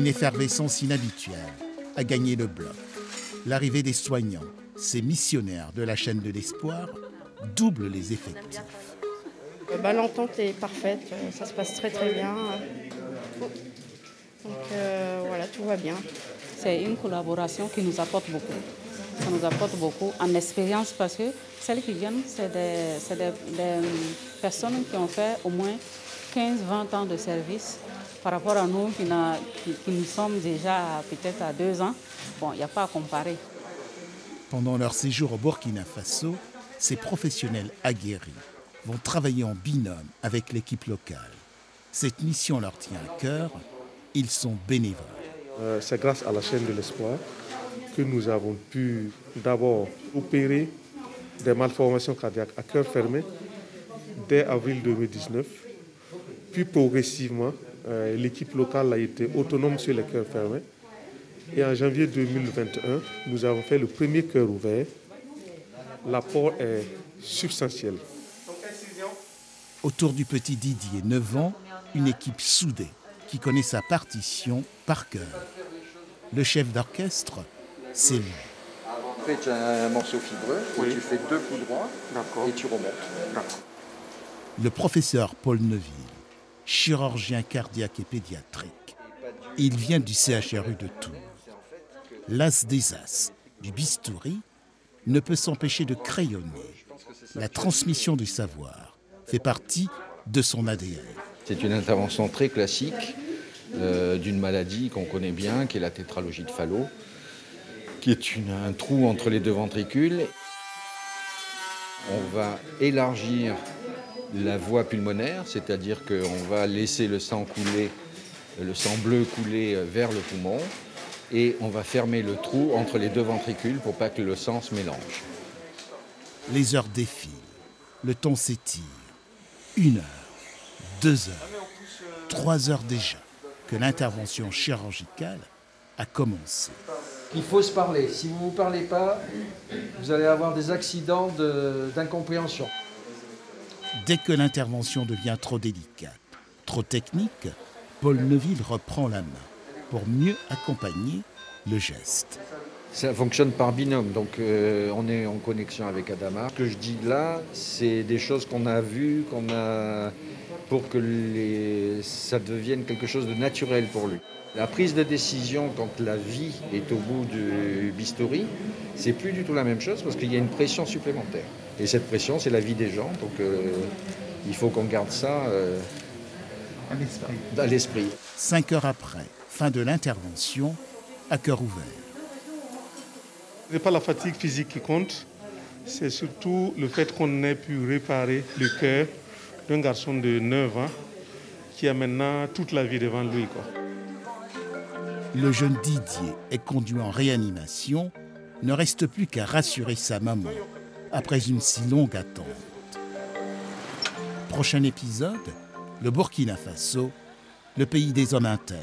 Une effervescence inhabituelle a gagné le bloc. L'arrivée des soignants, ces missionnaires de la chaîne de l'espoir, double les effectifs. L'entente est parfaite, ça se passe très très bien. Donc voilà, tout va bien. C'est une collaboration qui nous apporte beaucoup. Ça nous apporte beaucoup en expérience parce que celles qui viennent, c'est des personnes qui ont fait au moins 15-20 ans de service par rapport à nous qui nous sommes déjà peut-être à 2 ans. Bon, il n'y a pas à comparer. Pendant leur séjour au Burkina Faso, ces professionnels aguerris vont travailler en binôme avec l'équipe locale. Cette mission leur tient à cœur, ils sont bénévoles. C'est grâce à la chaîne de l'espoir que nous avons pu d'abord opérer des malformations cardiaques à cœur fermé dès avril 2019. Puis progressivement, l'équipe locale a été autonome sur les cœurs fermés. Et en janvier 2021, nous avons fait le premier cœur ouvert. L'apport est substantiel. Autour du petit Didier, 9 ans, une équipe soudée qui connaît sa partition par cœur. Le chef d'orchestre, c'est lui. En fait, tu as un morceau fibreux, oui. Tu fais 2 coups droits et tu remontes. Le professeur Paul Neuville, chirurgien cardiaque et pédiatrique. Il vient du CHRU de Tours. L'as des as du bistouri ne peut s'empêcher de crayonner. La transmission du savoir fait partie de son ADN. C'est une intervention très classique d'une maladie qu'on connaît bien, qui est la tétralogie de Fallot, qui est un trou entre les 2 ventricules. On va élargir la voie pulmonaire, c'est-à-dire qu'on va laisser le sang couler, le sang bleu couler vers le poumon, et on va fermer le trou entre les 2 ventricules pour pas que le sang se mélange. Les heures défilent, le temps s'étire. 1 heure, 2 heures, 3 heures déjà que l'intervention chirurgicale a commencé. Il faut se parler. Si vous ne vous parlez pas, vous allez avoir des accidents d'incompréhension. Dès que l'intervention devient trop délicate, trop technique, Paul Neuville reprend la main pour mieux accompagner le geste. Ça fonctionne par binôme, donc on est en connexion avec Adama. Ce que je dis là, c'est des choses qu'on a vues, pour que ça devienne quelque chose de naturel pour lui. La prise de décision quand la vie est au bout du bistouri, c'est plus du tout la même chose parce qu'il y a une pression supplémentaire. Et cette pression, c'est la vie des gens, donc il faut qu'on garde ça à l'esprit. 5 heures après, fin de l'intervention, à cœur ouvert. Ce n'est pas la fatigue physique qui compte, c'est surtout le fait qu'on ait pu réparer le cœur d'un garçon de 9 ans qui a maintenant toute la vie devant lui, quoi. Le jeune Didier est conduit en réanimation, ne reste plus qu'à rassurer sa maman après une si longue attente. Prochain épisode, le Burkina Faso, le pays des hommes intègres.